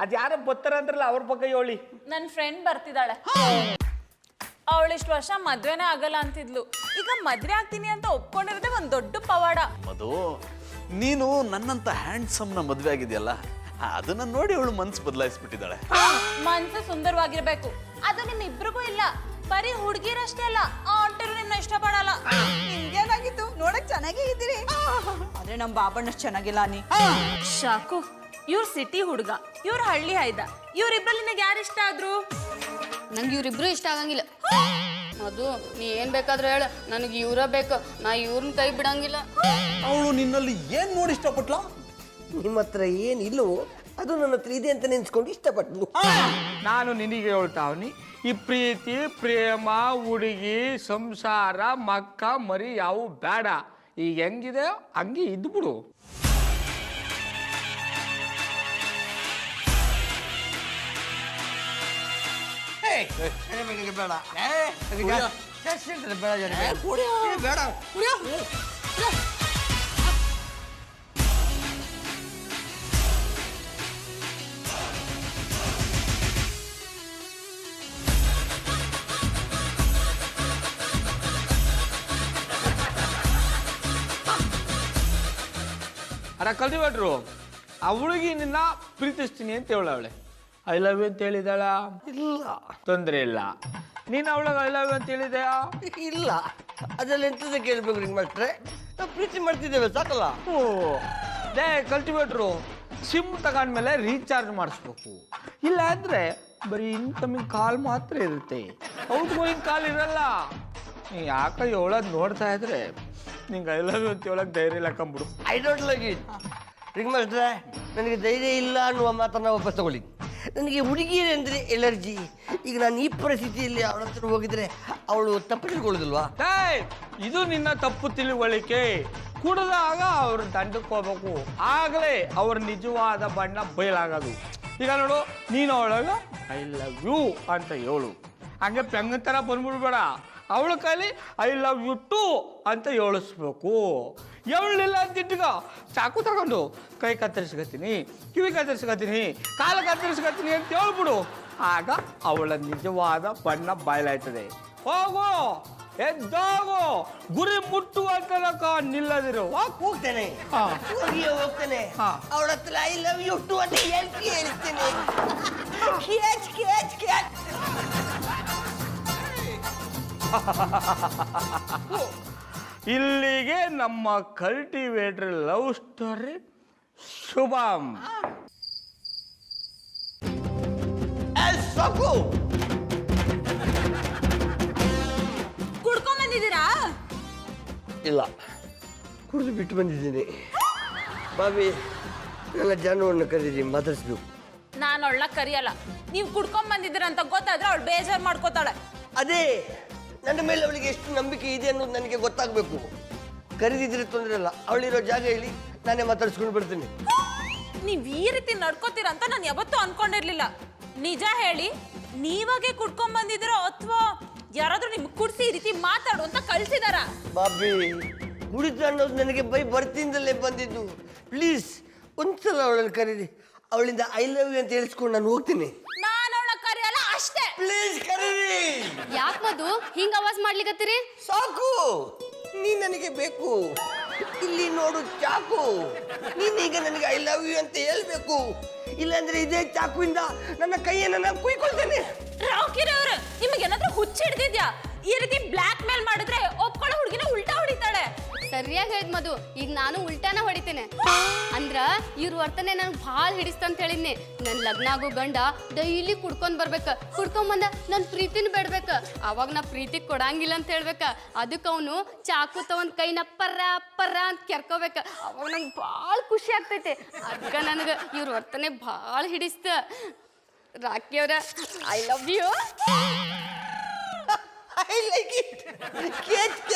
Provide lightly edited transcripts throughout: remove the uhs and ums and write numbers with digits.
ಅದ್ ಯಾರ ಬರ್ತಾರ ಅಂದ್ರಲ್ಲ ಅವ್ರ ಬಗ್ಗೆ ಹೇಳಿ. ನನ್ನ ಫ್ರೆಂಡ್ ಬರ್ತಿದ್ದಾಳೆ. ಅವಳಿಷ್ಟು ವರ್ಷ ಮದ್ವೆನೇ ಆಗಲ್ಲ ಅಂತಿದ್ಲು. ಈಗ ಮದ್ವೆ ಆಗ್ತೀನಿ ಅಂತ ಒಪ್ಕೊಂಡಿರೋದೇ ಒಂದ್ ದೊಡ್ಡ ಪವಾಡ. ಮಧು, ನೀನು ನನ್ನಂತ ಹ್ಯಾಂಡ್ಸಮ್ನ ಮದ್ವೆ ಆಗಿದೆಯಲ್ಲ, ಅದನ್ನ ನೋಡಿ ಅವಳು ಮನ್ಸು ಬದಲಾಯಿಸ್ಬಿಟ್ಟಿದ್ದಾಳೆ. ಮನ್ಸು ಸುಂದರವಾಗಿರ್ಬೇಕು, ಅದು ನಿಮ್ಮಿಬ್ರಿಗೂ ಇಲ್ಲ. ಬರೀ ಹುಡುಗಿರಷ್ಟೇ ಅಲ್ಲ, ಆ ಆಂಟಿರು ನಿಮ್ನ ಇಷ್ಟಪಡಲ್ಲ. ನಿಮ್ಗೇನಾಗಿತ್ತು? ನೋಡಕ್ ಚೆನ್ನಾಗೇ ಇದ್ದೀರಿ, ಆದ್ರೆ ನಮ್ ಬಾಬಣ್ಣಷ್ಟು ಚೆನ್ನಾಗಿಲ್ಲ ನೀ. ಶಾಕು, ಇವ್ರ ಸಿಟಿ ಹುಡುಗ, ಇವ್ರ ಹಳ್ಳಿ ಹೈದ. ಇವ್ರಿಬ್ರಲ್ಲಿ ನಿನಗೆ ಯಾರು ಇಷ್ಟ ಆದ್ರು? ನಂಗೆ ಇವ್ರಿಬ್ರು ಇಷ್ಟ ಆಗಂಗಿಲ್ಲ. ಅದು ನೀ ಏನ್ ಬೇಕಾದ್ರೂ ಹೇಳ, ನನಗೆ ಇವ್ರ ಬೇಕು, ನಾ ಇವ್ರನ್ನ ಕೈ ಬಿಡಂಗಿಲ್ಲ. ಅವಳು ನಿನ್ನಲ್ಲಿ ಏನ್ ನೋಡಿ ಇಷ್ಟಪಟ್ಲ? ನಿಮ್ಮ ಹತ್ರ ಏನಿಲ್ಲವೋ ಅದು ನನ್ನ ಹತ್ರ ಇದೆ ಅಂತ ನೆನ್ಸ್ಕೊಂಡು ಇಷ್ಟಪಟ್ಲು. ನಾನು ನಿನಗೆ ಹೇಳ್ತಾವ್ನಿ, ಈ ಪ್ರೀತಿ ಪ್ರೇಮ ಹುಡುಗಿ ಸಂಸಾರ ಮಕ್ಕ ಮರಿ ಯಾವು ಬೇಡ. ಈಗ ಹೆಂಗಿದೆ ಹಂಗೆ ಇದ್ಬಿಡು. ಬೇಡ ಅರ ಕಲ್ತಿಬಿಟ್ರು, ಆ ಹುಡುಗಿ ನಿನ್ನ ಪ್ರೀತಿಸ್ತೀನಿ ಅಂತ ಹೇಳವಳೆ. ಐ ಲವ್ ಯು ಅಂತ ಹೇಳಿದಾಳ? ಇಲ್ಲ. ತೊಂದರೆ ಇಲ್ಲ. ನೀನು ಅವಳಿಗೆ ಐ ಲವ್ ಯು ಅಂತ ಹೇಳಿದೆಯಾ? ಇಲ್ಲ. ಅದೆಲ್ಲ ಎಂತದ ಕೇಳ್ಬೇಕು ನಿಂಗೆ ಮಾಸ್ಟ್ರೆ? ನಾವು ಪ್ರೀತಿ ಮಾಡ್ತಿದ್ದೇವೆ ಸಾಕಲ್ಲ. ಓ ದೇ ಕಲ್ಟಿವೇಟ್ರು, ಸಿಮ್ ತಗೊಂಡ್ಮೇಲೆ ರೀಚಾರ್ಜ್ ಮಾಡಿಸ್ಬೇಕು. ಇಲ್ಲ ಅಂದ್ರೆ ಬರೀ ಇನ್ಕಮಿಂಗ್ ಕಾಲ್ ಮಾತ್ರ ಇರುತ್ತೆ, ಔಟ್ ಗೋಯಿಂಗ್ ಕಾಲ್ ಇರಲ್ಲ. ನೀ ಯಾಕೆ ಹೇಳೋದು ನೋಡ್ತಾ ಇದ್ರೆ ನಿಂಗೆ ಐ ಲವ್ ಯು ಅಂತ ಹೇಳಕ್ ಧೈರ್ಯ ಇಲ್ಲ ಕಂಬಿಡು. I don't like it. Ring ಮಾಸ್ಟ್ರೆ, ನನಗೆ ಧೈರ್ಯ ಇಲ್ಲ ಅನ್ನುವ ಮಾತನ್ನು ವಾಪಸ್ ತಗೊಳ್ಳಿ. ನನಗೆ ಹುಡುಗಿಯರು ಅಂದರೆ ಎಲರ್ಜಿ. ಈಗ ನಾನು ಈ ಪರಿಸ್ಥಿತಿಯಲ್ಲಿ ಅವಳ ಹತ್ರ ಹೋಗಿದ್ರೆ ಅವಳು ತಪ್ಪು ತಿಳ್ಕೊಳ್ಳೋದಿಲ್ವಾ? ಇದು ನಿನ್ನ ತಪ್ಪು ತಿಳುವಳಿಕೆ. ಕುಡಿದಾಗ ಅವ್ರ ದಂಡಕ್ಕೆ ಹೋಗ್ಬೇಕು, ಆಗಲೇ ಅವ್ರ ನಿಜವಾದ ಬಣ್ಣ ಬಯಲಾಗೋದು. ಈಗ ನೋಡು, ನೀನು ಅವಳಾಗ ಐ ಲವ್ ಯು ಅಂತ ಹೇಳು, ಹಂಗೆ ಪೆಂಗನ್ ಥರ ಬಂದ್ಬಿಡ್ಬೇಡ. ಅವಳ ಕೈಲಿ ಐ ಲವ್ ಯು ಟು ಅಂತ ಹೇಳಿಸ್ಬೇಕು. ಹೇಳಲಿಲ್ಲ ಅಂತಿಟ್ಟಿಗ ಚಾಕು ತಗೊಂಡು ಕೈ ಕತ್ತರಿಸ್ಕೊತೀನಿ, ಕಿವಿ ಕತ್ತರಿಸ್ಕೊತೀನಿ, ಕಾಲು ಕತ್ತರಿಸ್ಕೊತೀನಿ ಅಂತ ಹೇಳ್ಬಿಡು. ಆಗ ಅವಳ ನಿಜವಾದ ಬಣ್ಣ ಬಯಲಾಯ್ತದೆ. ಹೋಗು, ಎದ್ದೋಗು, ಗುರಿ ಮುಟ್ಟುವ ತನಕ ನಿಲ್ಲದಿರು. ಹೋಗ್ತೇನೆ, ಹೋಗ್ತೇನೆ. ಅವಳ ಹತ್ರ ಐ ಲವ್ ಯು ಟು ಅಂತ ಹೇಳ್ತೇನೆ. ಇಲ್ಲಿಗೆ ನಮ್ಮ ಕಲ್ಟಿವೇಟರ್ ಲವ್ ಸ್ಟೋರಿ ಶುಭಂ. ಕುಡ್ಕೊಂಡ್ ಬಂದಿದ್ದೀರಾ? ಇಲ್ಲ, ಕುಡಿದು ಬಿಟ್ಟು ಬಂದಿದ್ದೀನಿ. ಬಾಬಿ, ನನ್ನ ಜಾನುವನ್ನು ಕರೀರಿ, ಮಾತಾಡಿಸ್ಬೇಕು. ನಾನು ಅವಳನ್ನ ಕರಿಯಲ್ಲ. ನೀವು ಕುಡ್ಕೊಂಡ್ ಬಂದಿದ್ದೀರ ಅಂತ ಗೊತ್ತಾದ್ರೆ ಅವಳು ಬೇಜಾರು ಮಾಡ್ಕೋತಾಳೆ. ಅದೇ, ನನ್ನ ಮೇಲೆ ಅವಳಿಗೆ ಎಷ್ಟು ನಂಬಿಕೆ ಇದೆ ಅನ್ನೋದು ನನಗೆ ಗೊತ್ತಾಗಬೇಕು. ಕರೀದಿದ್ರೆ ತೊಂದರೆ ಇಲ್ಲ, ಅವಳಿರೋ ಜಾಗ ಹೇಳಿ, ನಾನೇ ಮಾತಾಡಿಸ್ಕೊಂಡು ಬಿಡ್ತೀನಿ. ನೀವ್ ಈ ರೀತಿ ನಡ್ಕೋತೀರ ಅಂತ ನಾನು ಯಾವತ್ತೂ ಅನ್ಕೊಂಡಿರ್ಲಿಲ್ಲ. ನಿಜ ಹೇಳಿ, ನೀವಾಗೆ ಕುಡ್ಕೊಂಡ್ ಬಂದಿದ್ದೀರೋ ಅಥವಾ ಯಾರಾದ್ರೂ ನಿಮ್ಗೆ ಕುಡ್ಸಿ ಈ ರೀತಿ ಮಾತಾಡು ಅಂತ ಕಳ್ಸಿದಾರ? ಬಾಬಿ, ಕುಡಿತ ಅನ್ನೋದು ನನಗೆ ಬೈ ಬರ್ತಿಂದಲೇ ಬಂದಿದ್ದು. ಪ್ಲೀಸ್ ಒಂದ್ಸಲ ಅವಳನ್ನು ಕರೀರಿ, ಅವಳಿಂದ ಐ ಲವ್ ಯು ಅಂತ ಹೇಳಿಸ್ಕೊಂಡು ನಾನು ಹೋಗ್ತೀನಿ. ನಾನು ಅವಳ ಕರೆಯಲ್ಲ ಅಷ್ಟೇ. ಪ್ಲೀಸ್ ಕರೀರಿ. ಯಾಕೆ ಮಧು ಹಿಂಗ ಆವಾಜ್ ಮಾಡ್ಲಿಕತ್ತೀರಿ? ಸಾಕು, ನೀ ನನಗೆ ಬೇಕು. ಇಲ್ಲಿ ನೋಡು ಚಾಕು, ನೀನೀಗ ನನಗೆ ಐ ಲವ್ ಯು ಅಂತ ಹೇಳ್ಬೇಕು. ಇಲ್ಲಾಂದ್ರೆ ಇದೇ ಚಾಕುವಿಂದ ನನ್ನ ಕೈಯನ್ನು ನಾನು ಕುಯ್ಕೊಳ್ತೇನೆ. ರಾಕಿರವ್ರೆ, ನಿಮಗೆ ಏನಾದ್ರೂ ಹುಚ್ಚ ಹಿಡ್ದಿದ್ಯಾ? ಈ ರೀತಿ ಬ್ಲಾಕ್ ಮೇಲ್ ಮಾಡಿದ್ರೆ ಒಪ್ಕೊಳ್ಳೋ ಹುಡುಗಿನ ಉಲ್ಟಾ ಹೊಡಿತಾಳೆ. ಸರಿಯಾಗಿ ಹೇಳಿದ್ ಮಧು, ಈಗ ನಾನು ಉಲ್ಟಾನ ಹೊಡಿತೇನೆ. ಅಂದ್ರ ಇವ್ರ ವರ್ತನೆ ನನ್ಗೆ ಭಾಳ ಹಿಡಿಸ್ತಂತ ಹೇಳಿದ್ನಿ. ನನ್ ಲಗ್ನ ಆಗೋ ಗಂಡ ಡೈಲಿ ಕುಡ್ಕೊಂಡ್ ಬರ್ಬೇಕ, ಕುಡ್ಕೊಂಡ್ ಬಂದ ನನ್ ಪ್ರೀತಿನ ಬೇಡ್ಬೇಕ. ಅವಾಗ ನಾ ಪ್ರೀತಿ ಕೊಡಂಗಿಲ್ಲ ಅಂತ ಹೇಳ್ಬೇಕ. ಅದಕ್ಕೆ ಅವನು ಚಾಕು ತಗೊಂಡ್ ಕೈನ ಪರ್ರ ಪರ್ರ ಅಂತ ಕೆರ್ಕೋಬೇಕ. ಅವಾಗ ನಂಗೆ ಭಾಳ ಖುಷಿ ಆಗ್ತೈತೆ. ಅದಕ್ಕೆ ನನಗೆ ಇವ್ರ ವರ್ತನೆ ಭಾಳ ಹಿಡಿಸ್ತ. ರಾಕಿ ಅವ್ರ, I love you. I like it. Catch.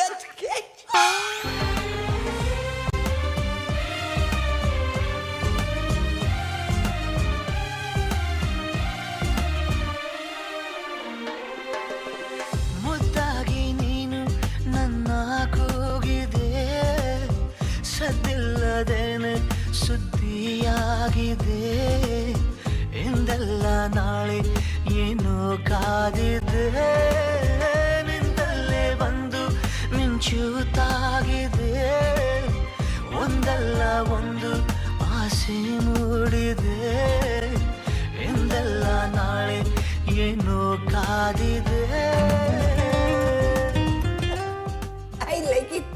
ಮುದ್ದಾಗಿ ನೀನು ನನ್ನ ಕೂಗಿದೆ, ಸದ್ದಿಲ್ಲದೇನೆ ಸುದ್ದಿಯಾಗಿದೆ. ಎಂದೆಲ್ಲ ನಾಳೆ ಏನು ಕಾದಿದೆ ನಿಂದಲ್ಲೇ ಬಂದು ಮಿಂಚುತ್ತಾಗಿದೆ ಒಂದಲ್ಲ ಒಂದು ಆಸೆ ಮೂಡಿದೆ ಎಂದೆಲ್ಲ ನಾಳೆ ಏನು ಕಾದಿದೆ ಐ ಲೈಕ್ ಇಟ್.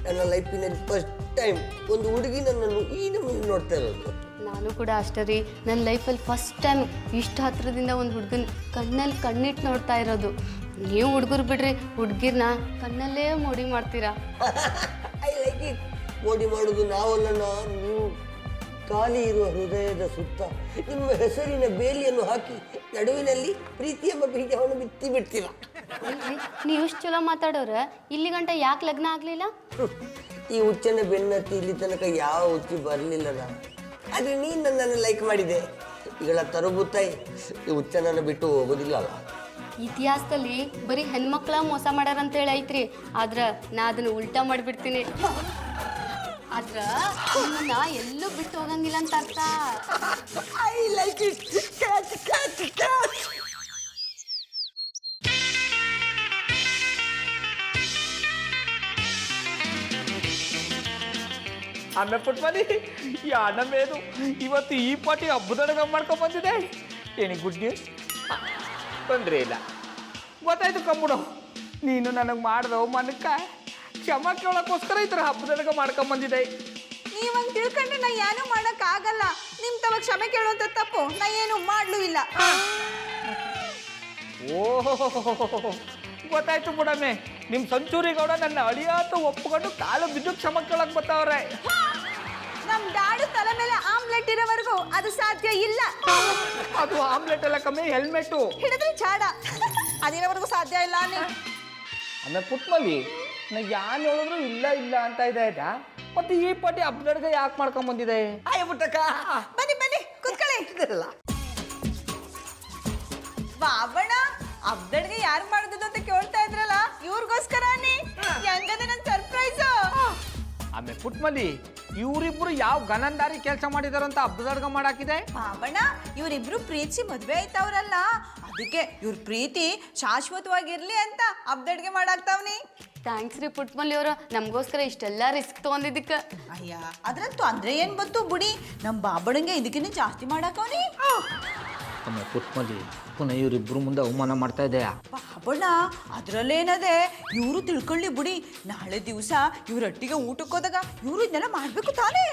ನನ್ನ ಲೈಫಿನಲ್ಲಿ ಫಸ್ಟ್ ಟೈಮ್ ಒಂದು ಹುಡುಗಿ ನನ್ನನ್ನು ಈ ನಮ್ಮನ್ನು ನೋಡ್ತಾ ಇರೋದು. ನಾನು ಕೂಡ ಅಷ್ಟೇ ರೀ, ನನ್ನ ಲೈಫಲ್ಲಿ ಫಸ್ಟ್ ಟೈಮ್ ಇಷ್ಟು ಹತ್ರದಿಂದ ಒಂದು ಹುಡುಗನ ಕಣ್ಣಲ್ಲಿ ಕಣ್ಣಿಟ್ಟು ನೋಡ್ತಾ ಇರೋದು. ನೀವು ಹುಡುಗರು ಬಿಡ್ರಿ, ಹುಡುಗಿರ್ನ ಕಣ್ಣಲ್ಲೇ ಮೋಡಿ ಮಾಡ್ತೀರಾ. I like it. ಮೋಡಿ ಮಾಡೋದು ನಾವಲ್ಲ, ನೀವು ಖಾಲಿ ಇರುವ ಹೃದಯದ ಸುತ್ತ ನಿಮ್ಮ ಹೆಸರಿನ ಬೇಲಿಯನ್ನು ಹಾಕಿ ನಡುವಿನಲ್ಲಿ ಪ್ರೀತಿ ಎಂಬ ಬೀಜವನ್ನು ಬಿತ್ತಿ ಬಿಡ್ತೀರ. ಅಲ್ರಿ, ನೀವು ಇಷ್ಟು ಚಲೋ ಮಾತಾಡೋರ ಇಲ್ಲಿ ಗಂಟ ಯಾಕೆ ಲಗ್ನ ಆಗಲಿಲ್ಲ? ಈ ಹುಚ್ಚನ ಬೆನ್ನತ್ತಿ ಇಲ್ಲಿ ತನಕ ಯಾವ ಹುಚ್ಚಿ ಬರಲಿಲ್ಲದ. ಆದರೆ ನೀನು ನನ್ನನ್ನು ಲೈಕ್ ಮಾಡಿದೆ. ಈಗಳ ತರಬುತ್ತಾಯಿ ಈ ಹುಚ್ಚನನ್ನು ಬಿಟ್ಟು ಹೋಗೋದಿಲ್ಲ ಅಲ್ಲ. ಇತಿಹಾಸದಲ್ಲಿ ಬರೀ ಹೆಣ್ಮಕ್ಳ ಮೋಸ ಮಾಡ್ಯಾರ ಅಂತ ಹೇಳಿ ಐತ್ರಿ, ಆದ್ರೆ ನಾ ಅದನ್ನ ಉಲ್ಟಾ ಮಾಡಿಬಿಡ್ತೀನಿ. ಆದ್ರ ನಿಮ್ಮನ್ನ ಎಲ್ಲೂ ಬಿಟ್ಟು ಹೋಗಂಗಿಲ್ಲ ಅಂತ ಅರ್ಥ. I like it. Catch catch catch. ಆಮೇಲೆ ಪುಟ್ಮನಿ ಯಾ ನಮ್ಮೇನು ಇವತ್ತು ಈ ಪಾಟಿ ಹಬ್ಬದೊಳಗ ಮಾಡ್ಕೊಂಡ್ ಬಂದಿದೆ. ಏನಿ ಗುಡ್ ನ್ಯೂಸ್? ತೊಂದರೆ ಇಲ್ಲ, ಗೊತ್ತಾಯ್ತು ಕಮ್ಮುಡು. ನೀನು ನನಗೆ ಮಾಡ್ದವು ಮನಕ್ಕ ಕ್ಷಮ ಕೇಳೋಕ್ಕೋಸ್ಕರ ಈ ಥರ ಹಬ್ಬದೊಳಗ ಮಾಡ್ಕೊಂಡ್ ಬಂದಿದೆ. ನೀವಂಗ್ ತಿಳ್ಕೊಂಡ್ರೆ ನಾ ಏನೂ ಮಾಡಕ್ ಆಗಲ್ಲ. ನಿಮ್ ತವ ಕ್ಷಮೆ ಕೇಳುವಂತ ತಪ್ಪು ನಾ ಏನು ಮಾಡ್ಲೂ ಇಲ್ಲ. ಓಹೋ ಗೊತ್ತಾಯ್ತು ಬಿಡಮ್ಮೆ, ನಿಮ್ಮ ಸಂಚೂರಿ ಗೌಡ ನನ್ನ ಅಳಿಯಾತ ಒಪ್ಕೊಂಡು ಕಾಲು ಬಿದ್ದು ಕ್ಷಮ ಕೇಳಕ್ ಬರ್ತಾವ್ರೆ. ನಮ್ ಡ್ಯಾಡು ತಲೆ ಮೇಲೆ ಆಮ್ಲೆಟ್ ಇರೋವರೆಗೂ ಅದು ಸಾಧ್ಯ ಇಲ್ಲ. ಅದು ಆಮ್ಲೆಟ್ ಎಲ್ಲ ಕಮ್ಮಿ, ಹೆಲ್ಮೆಟ್ಟು ಹಿಡಿದ್ರೆ ಚಾಡ ಅದಿರೋವರೆಗೂ ಸಾಧ್ಯ ಇಲ್ಲ. ಆಮೇಲೆ ಪುಟ್ಮಲ್ಲಿ ನಾ ಯಾನ್ ಹೇಳಿದ್ರು ಇಲ್ಲ ಇಲ್ಲ ಅಂತ ಇದೆ ಆಯ್ತಾ. ಮತ್ತೆ ಈ ಪಾಟಿ ಹಬ್ಬದೊಳಗೆ ಯಾಕೆ ಮಾಡ್ಕೊಂಡ್ ಬಂದಿದೆ? ಆಯ ಪುಟ್ಟಕ್ಕ, ಬನ್ನಿ ಬನ್ನಿ ಕೂತ್ಕೊಳ್ಳಿ. ಬಾಬಣ್ಣ ಹಬ್ಬದಡ್ಗೆ ಯಾರು ಮಾಡುದು ಅಂತ ಕೇಳ್ತಾ ಇದ್ರಲ್ಲ, ಇವ್ರಿಗೋಸ್ಕರ ಹೆಂಗದೆ ನನ್ ಸರ್ಪ್ರೈಸ್. ಆಮೇಲೆ ಪುಟ್ಮಲ್ಲಿ ಇವರಿಬ್ರು ಯಾವ ಗನಂದಾರಿ ಕೆಲಸ ಮಾಡಿದಾರಂತ ಹಬ್ಬದಡ್ಗ ಮಾಡಾಕಿದೆ. ಬಾಬಣ್ಣ ಇವ್ರಿಬ್ರು ಪ್ರೀತಿ ಮದ್ವೆ ಆಯ್ತವ್ರಲ್ಲ, ಅದಕ್ಕೆ ಇವ್ರ ಪ್ರೀತಿ ಶಾಶ್ವತವಾಗಿರ್ಲಿ ಅಂತ ಹಬ್ಬದಡ್ಗೆ ಮಾಡಾಕ್ತಾವ್ನಿ. ಥ್ಯಾಂಕ್ಸ್ ರೀ ಪುಟ್ಮಲ್ಲಿ ಅವರು, ನಮಗೋಸ್ಕರ ಇಷ್ಟೆಲ್ಲ ರಿಸ್ಕ್ ತೊಗೊಂಡಿದ್ದಕ್ಕೆ. ಅಯ್ಯ ಅದ್ರಂತೂ ಅಂದ್ರೆ ಏನ್ ಬಂತು ಬುಡಿ, ನಮ್ ಬಾಬಣ್ಣಂಗೆ ಇದಕ್ಕಿಂತ ಜಾಸ್ತಿ ಮಾಡಾಕವ್ನಿ. ಆಮೇಲೆ ಪುಟ್ಮಲ್ಲಿ ಪುನಃ ಇವರಿಬ್ರು ಮುಂದೆ ಅವಮಾನ ಮಾಡ್ತಾ ಇದೆಯಾ? ಬಾಬಣ್ಣ ಅದ್ರಲ್ಲೇನದೆ, ಇವರು ತಿಳ್ಕೊಳ್ಳಿ ಬಿಡಿ. ನಾಳೆ ದಿವಸ ಇವ್ರೊಟ್ಟಿಗೆ ಊಟಕ್ಕೆ ಹೋದಾಗ ಇವ್ರು ಇದನ್ನೆಲ್ಲ ಮಾಡ್ಬೇಕು ತಾನೇ.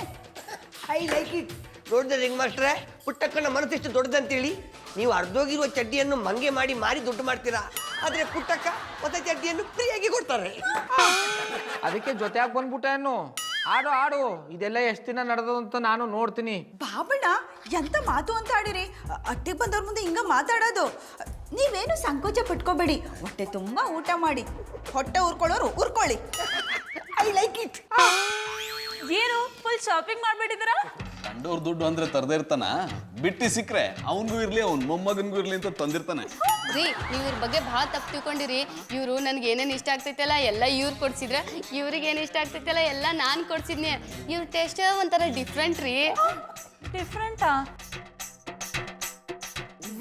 I like it. ನೋಡಿದ್ರೆ ರಿಂಗ್ ಮಾಸ್ಟ್ರೆ, ಪುಟ್ಟಕ್ಕನ ಮನಸ್ಸೆಷ್ಟು ದೊಡ್ಡದಂತೇಳಿ. ನೀವು ಅರ್ಧೋಗಿರುವ ಚಡ್ಡಿಯನ್ನು ಮಂಗೆ ಮಾಡಿ ಮಾರಿ ದುಡ್ಡು ಮಾಡ್ತೀರಾ, ಆದ್ರೆ ಪುಟ್ಟಕ್ಕ ಹೊಸ ಚಡ್ಡಿಯನ್ನು ಫ್ರೀಯಾಗಿ ಕೊಡ್ತಾರೆ. ಅದಕ್ಕೆ ಜೊತೆಯಾಗಿ ಬಂದ್ಬಿಟ್ಟ ಏನು? ಆಡು ಆಡು, ಇದೆಲ್ಲ ಎಷ್ಟು ದಿನ ನಡೆದಂತ ನಾನು ನೋಡ್ತೀನಿ. ಬಾಬಣ್ಣ ಎಂತ ಮಾತು ಅಂತ ಆಡಿರಿ, ಅಟ್ಟಿಗೆ ಬಂದವ್ರ ಮುಂದೆ ಹಿಂಗ ಮಾತಾಡೋದು. ನೀವೇನು ಸಂಕೋಚ ಪಟ್ಕೋಬೇಡಿ, ಹೊಟ್ಟೆ ತುಂಬಾ ಊಟ ಮಾಡಿ. ಹೊಟ್ಟೆ ಉರ್ಕೊಳ್ಳೋರು ಉರ್ಕೊಳ್ಳಿ. I like it. ಏನು ಫುಲ್ ಶಾಪಿಂಗ್ ಮಾಡ್ಬಿಟ್ಟಿದ್ದೀರಾ? ಕಂಡೋರ್ ದುಡ್ಡು ಅಂದ್ರೆ ತರದೇ ಇರ್ತಾನ, ಬಿಟ್ಟು ಸಿಕ್ರೆ ಅವನಿಗೂ ಇರ್ಲಿ ಅವ್ನ ಮೊಮ್ಮಗನಿಗೂ ಇರ್ಲಿ ಅಂತ ತಂದಿರ್ತಾನೆ. ರೀ ನೀವು ಇವ್ರ ಬಗ್ಗೆ ಭಾಳ ತಪ್ಪು ತಿಳ್ಕೊಂಡಿರಿ. ಇವರು ನನ್ಗೆ ಏನೇನು ಇಷ್ಟ ಆಗ್ತೈತಲ್ಲ ಎಲ್ಲ ಇವ್ರು ಕೊಡ್ಸಿದ್ರೆ, ಇವ್ರಿಗೆ ಏನು ಇಷ್ಟ ಆಗ್ತೈತಲ್ಲ ಎಲ್ಲ ನಾನು ಕೊಡ್ಸಿದ್ನಿ. ಇವ್ರ ಟೇಸ್ಟ್ ಒಂಥರ ಡಿಫ್ರೆಂಟ್ ರೀ. ಡಿಫ್ರೆಂಟಾ?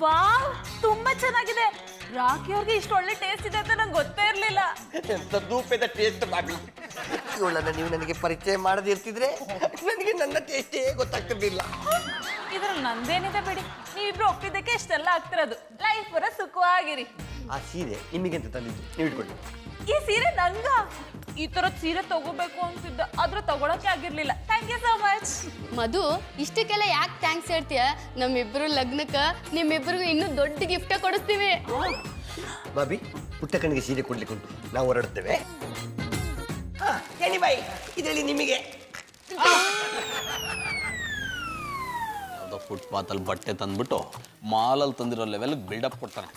ವಾವ್, ತುಂಬಾ ಚೆನ್ನಾಗಿದೆ. ರಾಕಿ ಅವ್ರಿಗೆ ಇಷ್ಟು ಒಳ್ಳೆ ಟೇಸ್ಟ್ ಇದೆ ಅಂತ ನಂಗೆ ಗೊತ್ತೇ ಇರ್ಲಿಲ್ಲ. ಎಂತ ಧೂಪದ ಟೇಸ್ಟ್ ಬಾಬಿ. ಇವಳನ್ನ ನೀವು ನನಗೆ ಪರಿಚಯ ಮಾಡದಿರ್ತಿದ್ರೆ ನನಗೆ ನನ್ನ ಟೇಸ್ಟೇ ಗೊತ್ತಾಗ್ತಿರ್ಲಿಲ್ಲ. ಇದ್ರಲ್ಲಿ ನಂದೇನಿದೆ ಬಿಡಿ, ನೀವಿಬ್ರು ಒಪ್ಪಿದ್ದಕ್ಕೆ ಇಷ್ಟೆಲ್ಲ ಆಗ್ತಿರೋದು. ಲೈಫ್ ಬರ ಸುಖವಾಗಿರಿ. ಆ ಸೀರೆ ನಿಮಗೆಂತ ತಂದಿದ್ದು, ನೀವು ಇಟ್ಕೊಳ್ಳಿ. ಈ ಸೀರೆ ನಂಗ ಈ ತರದ್ ಸೀರೆ ತಗೋಬೇಕು ಅಂತಿದ್ದ, ಆದ್ರೆ ತಗೊಳಕ್ಕೆ ಆಗಿರ್ಲಿಲ್ಲ. Thank you so much. Madhu, ಇಷ್ಟಕ್ಕೆಲ್ಲ ಯಾಕೆ ಥ್ಯಾಂಕ್ಸ್ ಹೇಳ್ತೀಯ? ನಮ್ಮಿಬ್ಬರು ಲಗ್ನಕ್ಕೆ ನಿಮ್ಮಿಬ್ಬರಿಗೂ ಇನ್ನೂ ದೊಡ್ಡ ಗಿಫ್ಟೇ ಕೊಡಿಸ್ತೀವಿ. ಬಾಬಿ, ಪುಟ್ಟಕ್ಕನಿಗೆ ಸೀರೆ ಕೊಡ್ಲಿಕ್ಕೆ ಉಂಟು, ನಾವು ಹೊರಡ್ತೇವೆ. ಬಾಯ್, ಇದರಲ್ಲಿ ನಿಮಗೆ ಯಾವುದೋ ಫುಟ್ಪಾತಲ್ಲಿ ಬಟ್ಟೆ ತಂದ್ಬಿಟ್ಟು ಮಾಲಲ್ಲಿ ತಂದಿರೋ ಲೆವೆಲ್ ಬಿಲ್ಡಪ್ ಕೊಡ್ತಾನೆ.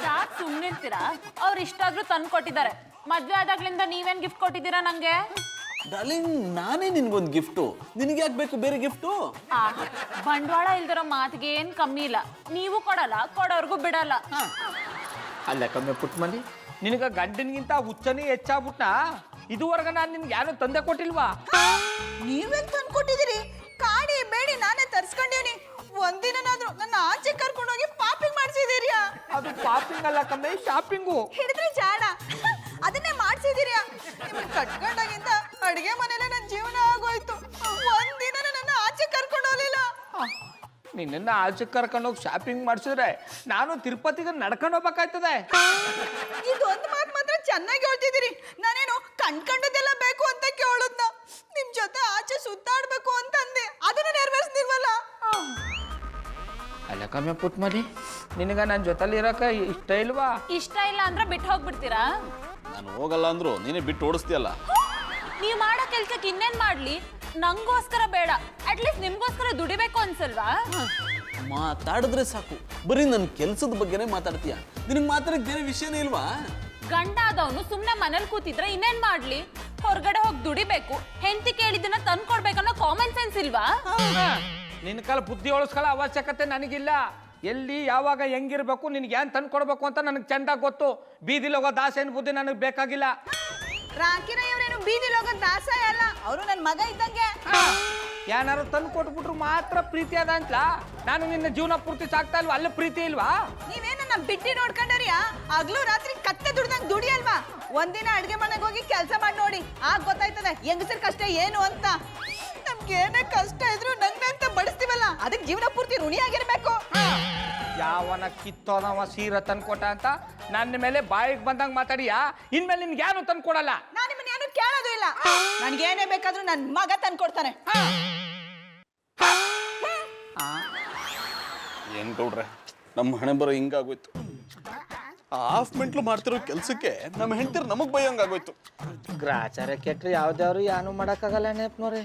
ಸಾಕ್ ಸುಮ್ಮನಿರ್ತೀರಾ? ಅವ್ರು ಇಷ್ಟಾದ್ರೂ ತಂದು ಕೊಟ್ಟಿದ್ದಾರೆ. ಮದ್ವೆ ಆದಾಗ್ಲಿಂದ ನೀವೇನ್ ಗಿಫ್ಟ್ ಕೊಟ್ಟಿದ್ದೀರಾ ನಂಗೆ? ಡಾರ್ಲಿಂಗ್, ನಾನೇ ನಿನ್ಗೊಂದು ಗಿಫ್ಟು, ನಿನಗೆ ಯಾಕೆ ಬೇಕು ಬೇರೆ ಗಿಫ್ಟು? ಬಂಡವಾಳ ಇಲ್ದಿರೋ ಮಾತಿಗೆ ಏನ್ ಕಮ್ಮಿ ಇಲ್ಲ. ನೀವು ಕೊಡಲ್ಲ, ಕೊಡೋರ್ಗೂ ಬಿಡಲ್ಲ. ಅಲ್ಲ ಕಮ್ಮಿ ಪುಟ್ಮಲ್ಲಿ, ನಿನಗ ಗಂಡನಿಗಿಂತ ಹುಚ್ಚನೇ ಹೆಚ್ಚಾಗ್ಬಿಟ್ನಾ? ಇದುವರೆಗ ನಾನು ನಿನ್ಗೆ ಯಾರು ತಂದೆ ಕೊಟ್ಟಿಲ್ವಾ? ನೀವೇನ್ ತಂದ್ಕೊಟ್ಟಿದ್ದೀರಿ? ಕಾಡಿ ಬೇಡಿ ನಾನೇ ತರ್ಸ್ಕೊಂಡೇನಿ. ಒಂದಿನಾದ್ರೂ ನನ್ನ ಆಚೆ ಕರ್ಕೊಂಡೋಗಿ ಪಾಪಿಂಗ್ ಮಾಡ್ಸಿದೀರ್ಯಾ? ಅದು ಪಾಪಿಂಗ್ ಅಲ್ಲ ಕಮ್ಮಿ, ಶಾಪಿಂಗು. ಹಿಡಿದ್ರೆ ಜಾಣ, ಅದನ್ನೇ ಮಾಡ್ಸಿದೀರ್ಯಾ? ನಿಮ್ಮನ್ನ ಕಟ್ಕೊಂಡಾಗಿಂದ ಅಡಿಗೆ ಮನೇಲೆ ನನ್ನ ಜೀವನ ಆಗೋಯ್ತು. ಒಂದಿನ ನನ್ನ ಆಚೆ ಕರ್ಕೊಂಡು ಹೋಗ್ಲಿಲ್ಲ. ನಿನ್ನ ಆಚೆ ಕರ್ಕೊಂಡೋಗಿ ಶಾಪಿಂಗ್ ಮಾಡಿಸಿದ್ರೆ ನಾನು ತಿರುಪತಿಗೆ ನಡ್ಕೊಂಡು ಹೋಗ್ಬೇಕಾಯ್ತದೆ. ಇದೊಂದು ಮಾತು ಮಾತ್ರ ಚೆನ್ನಾಗಿ ಹೇಳ್ತಿದ್ದೀರಿ. ನಾನೇನು ಕಣ್ಕಂಡದೆಲ್ಲ ಬೇಕು ಅಂತ ಕೇಳೋದ್ನ, ನಿಮ್ ಜೊತೆ ಆಚೆ ಸುತ್ತಾಡ್ಬೇಕು ಅಂತಂದೆ, ಅದನ್ನ ನೆರವೇರಿಸ್ನಿಲ್ವಲ್ಲ. ಅಲ್ಲ ಕಮ್ಮಿ ಪುಟ್ಮಲಿ, ನಿನಗ ನನ್ನ ಜೊತೆಲಿ ಇರಕ ಇಷ್ಟ ಇಲ್ವಾ? ಇಷ್ಟ ಇಲ್ಲ ಅಂದ್ರೆ ಬಿಟ್ಟು ಹೋಗ್ಬಿಡ್ತೀರಾ? ನಾನು ಹೋಗಲ್ಲ ಅಂದ್ರು ನೀನೇ ಬಿಟ್ಟು ಓಡಿಸ್ತೀಯಲ್ಲ. ನೀವ್ ಮಾಡೋ ಕೆಲ್ಸಕ್ಕೆ ಇನ್ನೇನ್ ಮಾಡ್ಲಿ? ನಂಗೋಸ್ಕರ ಬೇಡ, ಅಟ್ಲೀಸ್ಟ್ ನಿಮ್ಗೋಸ್ಕರ ದುಡಿಬೇಕು ಅನ್ಸಲ್ವಾ? ಮಾತಾಡಿದ್ರೆ ಸಾಕು, ಬರೀ ನನ್ನ ಕೆಲಸದ ಬಗ್ಗೆನೇ ಮಾತಾಡ್ತೀಯ. ನಿನಗೆ ಮಾತಾಡಕ್ಕೆ ಬೇರೆ ವಿಷಯನೇ ಇಲ್ವಾ? ಗಂಡ ಆದವನು ಸುಮ್ನೆ ಮನೇಲಿ ಕೂತಿದ್ರೆ ಇನ್ನೇನ್ ಮಾಡ್ಲಿ? ಹೊರಗಡೆ ಹೋಗಿ ದುಡಿಬೇಕು, ಹೆಂಡತಿ ಕೇಳಿದ್ದನ್ನ ತಂದ್ಕೊಡ್ಬೇಕನ್ನೋ ಕಾಮನ್ ಸೆನ್ಸ್ ಇಲ್ವಾ? ನಿನ್ನ ಕಾಲ ಬುದ್ಧಿ ಉಳಿಸ್ಕೊಳ್ಳೋ ಅವಶ್ಯಕತೆ ನನಗಿಲ್ಲ. ಎಲ್ಲಿ ಯಾವಾಗ ಹೆಂಗಿರ್ಬೇಕು, ನಿನ್ಗೆ ಏನ್ ತಂದ್ಕೊಡ್ಬೇಕು ಅಂತ ನನಗೆ ಚಂದ ಗೊತ್ತು. ಬೀದಿಲಿ ಹೋಗೋ ದಾಸೇನು ಬುದ್ಧಿ ನನಗೆ ಬೇಕಾಗಿಲ್ಲ. ರಾಕಿರಯ್ಯವ್ರೇನು ಬೀದಿಲಿ ಹೋಗೋ ದಾಸಾಯ ಅಲ್ಲ, ಅವರು ನನ್ನ ಮಗ ಇದ್ದಂಗೆ. ಏನಾರು ತಂದು ಕೊಟ್ಬಿಟ್ರು ಮಾತ್ರ ಪ್ರೀತಿ ಅದ ಅಂತಲ. ನಾನು ನಿನ್ನ ಜೀವನ ಪೂರ್ತಿ ಸಾಕ್ತಾ ಇಲ್ವಾ? ಅಲ್ಲೇ ಪ್ರೀತಿ ಇಲ್ವಾ? ನೀವೇನ ಬಿಟ್ಟಿ ನೋಡ್ಕೊಂಡರಿಯಾ? ಹಗ್ಲು ರಾತ್ರಿ ಕತ್ತೆ ದುಡ್ದಂಗ್ ದುಡಿಯಲ್ವಾ? ಒಂದಿನ ಅಡ್ಗೆ ಮನೆಗೆ ಹೋಗಿ ಕೆಲಸ ಮಾಡಿ ನೋಡಿ, ಆಗ ಗೊತ್ತಾಯ್ತದೆ ಹೆಂಗಸರ ಕಷ್ಟ ಏನು ಅಂತ. ನಮ್ಗೆ ಏನೇ ಕಷ್ಟ ಇದ್ರು ನಂಗಂತ ಬಡಿಸ್ತೀವಲ್ಲ, ಅದಕ್ಕೆ ಜೀವನ ಪೂರ್ತಿ ಋಣಿಯಾಗಿರ್ಬೇಕು. ಯಾವನ ಕಿತ್ತೋನವ ಸೀರೆ ತಂದ್ಕೊಟ್ಟ ಅಂತ ನನ್ನ ಮೇಲೆ ಬಾಯಿಗೆ ಬಂದಂಗೆ ಮಾತಾಡಿಯಾ? ಇನ್ಮೇಲೆ ನಿನ್ಗೆ ಯಾರು ತಂದ್ಕೊಡಲ್ಲ. ನಾನು ನಿಮ್ಮನ್ನ ಏನು ಕೇಳೋದು ಇಲ್ಲ. ನನ್ಗೇನೇ ಬೇಕಾದ್ರೂ ನನ್ನ ಮಗ ತಂದ್ಕೊಡ್ತಾನೆ. ಏನ್ ಗೌಡ್ರೆ, ನಮ್ಮ ಹಣೆ ಬರೋ ಹಿಂಗಾಗೋಯ್ತು. ಹಾಫ್ ಮೆಂಟ್ಲು ಮಾಡ್ತಿರೋ ಕೆಲ್ಸಕ್ಕೆ ನಮ್ಮ ಹೆಂಡತಿರು ನಮಗ್ ಬೈಯಂಗಾಗೋಯ್ತು. ಗ್ರಾಚಾರ ಕೆಟ್ರೆ ಯಾವ್ದಾದ್ರು ಏನು ಮಾಡೋಕ್ಕಾಗಲ್ಲ ನೆಪ್ನೋರೆ.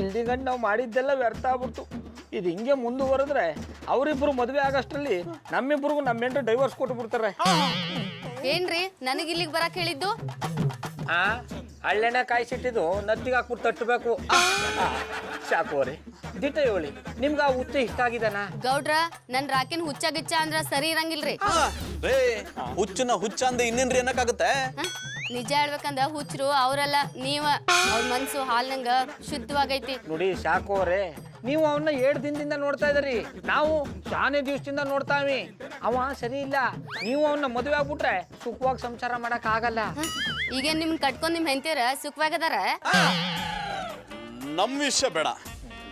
ಇಲ್ದಿ ಗಂಡು ನಾವು ಮಾಡಿದ್ದೆಲ್ಲ ವ್ಯರ್ಥ ಆಗ್ಬಿಡ್ತು. ಇದು ಹಿಂಗೆ ಮುಂದುವರೆದ್ರೆ ಅವರಿಬ್ರು ಮದುವೆ ಆಗಷ್ಟರಲ್ಲಿ ನಮ್ಮಿಬ್ರಿಗೂ ನಮ್ಮ ಹೆಂಡ್ರು ಡೈವರ್ಸ್ ಕೊಟ್ಟು ಬಿಡ್ತಾರೆ. ಏನ್ರಿ ನನಗೆ ಇಲ್ಲಿಗೆ ಬರಕ್ ಹೇಳಿದ್ದು? ಹಳ್ಳೆಣ್ಣೆ ಕಾಯಿಸಿಟ್ಟಿದ್ದು ನತ್ತಿಗೆ ಹಾಕ್ಬಿಟ್ಟು ತಟ್ಟಬೇಕು. ಸಾಕೋರಿ ದಿಟ್ಟ ಹೇಳಿ, ನಿಮ್ಗೆ ಆ ಹುಚ್ಚ ಇಷ್ಟ ಆಗಿದಾನ? ಗೌಡ್ರ, ನನ್ ರಾಕಿನ್ ಹುಚ್ಚ ಗಿಚ್ಚ ಅಂದ್ರ ಸರಿ ಇರಂಗಿಲ್ರಿ. ರೇ, ಹುಚ್ಚನ ಹುಚ್ಚ ಅಂದೆ ಇನ್ನೇನ್ರಿ ಅನ್ನಕ್ಕಾಗತ್ತೆ? ನಿಜ ಹೇಳ್ಬೇಕಂದ್ರ ಹುಚ್ಚರು ಅವ್ರಲ್ಲ, ನೀವ. ಅವ್ರ ಮನ್ಸು ಹಾಲ್ನಂಗ ಶುದ್ಧವಾಗೈತಿ. ನೋಡಿ ಸಾಕೋರೆ, ನೀವು ಅವನ್ನ 7 ದಿನದಿಂದ ನೋಡ್ತಾ ಇದ್ದೀರಿ, ನಾವು ಶಾನೆ ದಿವಸದಿಂದ ನೋಡ್ತಾವಿ. ಅವ ಸರಿ ಇಲ್ಲ. ನೀವು ಅವನ್ನ ಮದುವೆ ಆಗ್ಬಿಟ್ರೆ ಸುಖವಾಗಿ ಸಂಸಾರ ಮಾಡಕ್ ಆಗಲ್ಲ. ಈಗ ನಿಮ್ ಕಟ್ಕೊಂಡ್ ನಿಮ್ ಹೆಂಡತಿಯರ ಸುಖವಾಗದಾರ? ನಮ್ ವಿಷಯ ಬೇಡ.